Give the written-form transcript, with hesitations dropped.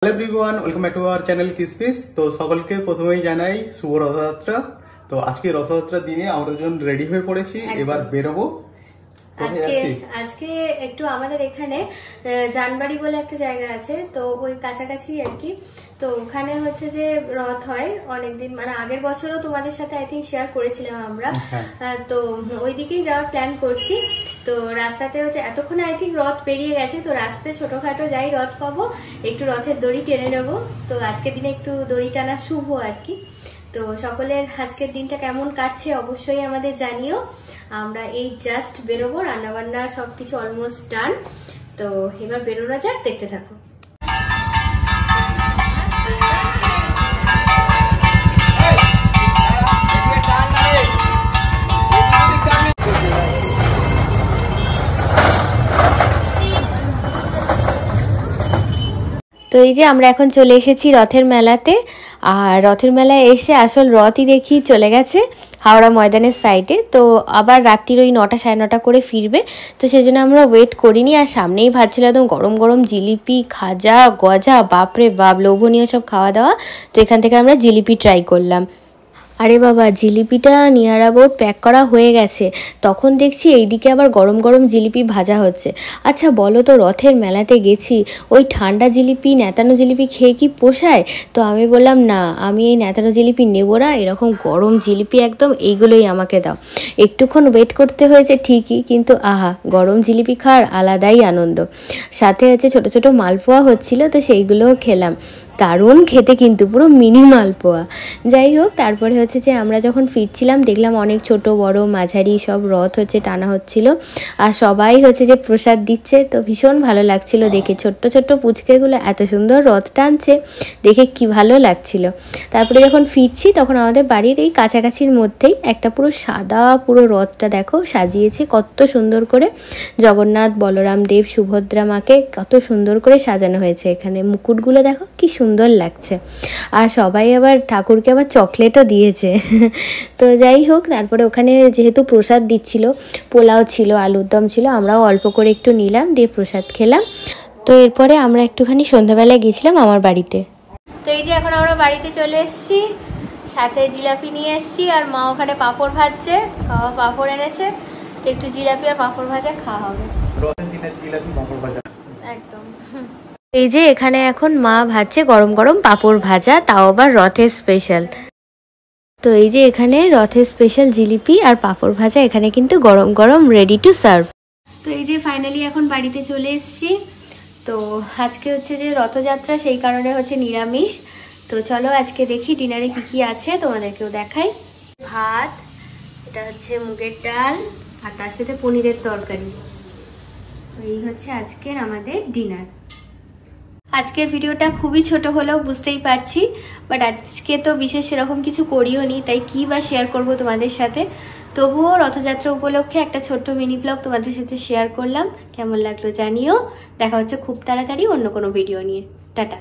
Hello everyone, welcome back to our channel কিসপিস। তো সকলকে প্রথমেই জানাই শুভ রথযাত্রা। তো আজকে রথযাত্রার দিনে আমরা দুজন রেডি হয়ে পড়েছি, এবার বেরোবো। আজকে একটু আমাদের এখানে জানবাড়ি বলে একটা জায়গা আছে, তো ওই কাছাকাছি আর কি। তো ওখানে হচ্ছে যে রথ হয় অনেকদিন, মানে আগের বছরও তোমাদের সাথে আই থিঙ্ক শেয়ার করেছিলাম আমরা। তো ওই দিকেই যাওয়ার প্ল্যান করছি। তো রাস্তাতে হচ্ছে এতক্ষণে আই থিঙ্ক রথ পেরিয়ে গেছে, তো রাস্তায় ছোটখাটো যাই রথ পাবো একটু রথের দড়ি টেনে নেবো। তো আজকের দিনে একটু দড়ি টানা শুভ আর কি। তো সকলের আজকের দিনটা কেমন কাটছে অবশ্যই আমাদের জানিও। আমরা এই জাস্ট বেরোবো, রান্নাবান্না সবকিছু অলমোস্ট ডান। তো এবার বেরোনো যাক, দেখতে থাকো। তো এই যে আমরা এখন চলে এসেছি রথের মেলাতে। আর রথের মেলায় এসে আসল রথই দেখি চলে গেছে হাওড়া ময়দানের সাইডে। তো আবার রাত্রির ওই 9টা সাড়ে 9টা করে ফিরবে, তো সেজন্য আমরা ওয়েট করিনি। আর সামনেই ভাবছিল একদম গরম গরম জিলিপি, খাজা, গজা, বাপরে বাপ লোভনীয় সব খাওয়া দাওয়া। তো এখান থেকে আমরা জিলিপি ট্রাই করলাম। আরে বাবা, জিলিপিটা নিয়ারা বোর্ড প্যাক করা হয়ে গেছে, তখন দেখছি এইদিকে আবার গরম গরম জিলিপি ভাজা হচ্ছে। আচ্ছা বলো তো, রথের মেলাতে গেছি, ওই ঠান্ডা জিলিপি নেতানো জিলিপি খেয়ে কি পোষায়? তো আমি বললাম না, আমি এই নেতানো জিলিপি নেবো না, এরকম গরম জিলিপি একদম এইগুলোই আমাকে দাও। একটুক্ষণ ওয়েট করতে হয়েছে ঠিকই, কিন্তু আহা, গরম জিলিপি খাওয়ার আলাদাই আনন্দ। সাথে হচ্ছে ছোট ছোট মালপোয়া হচ্ছিল, তো সেইগুলোও খেলাম। দারুণ খেতে কিন্তু, পুরো মিনি মালপোয়া। যাই হোক, তারপরে হচ্ছে যে আমরা যখন ফিরছিলাম দেখলাম অনেক ছোট বড় মাঝারি সব রথ হচ্ছে টানা হচ্ছিল, আর সবাই হচ্ছে যে প্রসাদ দিচ্ছে। তো ভীষণ ভালো লাগছিল দেখে, ছোট্ট ছোট্ট পুচকেগুলো এত সুন্দর রথ টানছে দেখে কি ভালো লাগছিল। তারপরে যখন ফিরছি তখন আমাদের বাড়ির এই কাছাকাছির মধ্যেই একটা পুরো সাদা পুরো রথটা দেখো সাজিয়েছে কত সুন্দর করে। জগন্নাথ, বলরাম দেব, সুভদ্রা মাকে কত সুন্দর করে সাজানো হয়েছে। এখানে মুকুটগুলো দেখো কি সুন্দর লাগছে। আর সবাই আবার ঠাকুরকে আবার চকলেটও দিয়েছে। তো যাই হোক, তারপরে ওখানে যেহেতু প্রসাদ দিচ্ছিল, পোলাও ছিল, আলুর দম ছিল, আমরাও অল্প করে একটু নিলাম, দিয়ে প্রসাদ খেলাম। তো এরপরে আমরা একটুখানি সন্ধ্যাবেলায় গেছিলাম আমার বাড়িতে। তো এই যে এখন আমরা বাড়িতে চলে এসেছি, সাথে জিলাপি নিয়ে এসেছি, আর মা ওখানে পাঁপড় ভাজছে, বাবা পাঁপড় এনেছে। তো একটু জিলাপি আর পাঁপড় ভাজা খাওয়া হবে। একদম। এই যে এখানে এখন মা ভাজছে গরম গরম পাঁপড় ভাজা, তাও আবার রথের স্পেশাল। তো এই যে এখানে রথের স্পেশাল জিলিপি আর পাঁপড় ভাজা এখানে কিন্তু গরম গরম রেডি টু সার্ভ। তো এই যে ফাইনালি এখন বাড়িতে চলে এসেছি। তো আজকে হচ্ছে যে রথযাত্রা, সেই কারণে হচ্ছে নিরামিষ। তো চলো আজকে দেখি ডিনারে কি কি আছে, তোমাদেরকেও দেখাই। ভাত, এটা হচ্ছে মুগের ডাল, আর তার সাথে পনিরের তরকারি। এই হচ্ছে আজকের আমাদের ডিনার। আজকের ভিডিওটা খুবই ছোট হলেও বুঝতেই পারছি, বাট আজকে তো বিশেষ সেরকম কিছু করিও নি, তাই কি বা শেয়ার করব তোমাদের সাথে। তবুও রথযাত্রা উপলক্ষে একটা ছোট্ট মিনি ব্লগ তোমাদের সাথে শেয়ার করলাম। কেমন লাগলো জানিও। দেখা হচ্ছে খুব তাড়াতাড়ি অন্য কোনো ভিডিও নিয়ে। টাটা।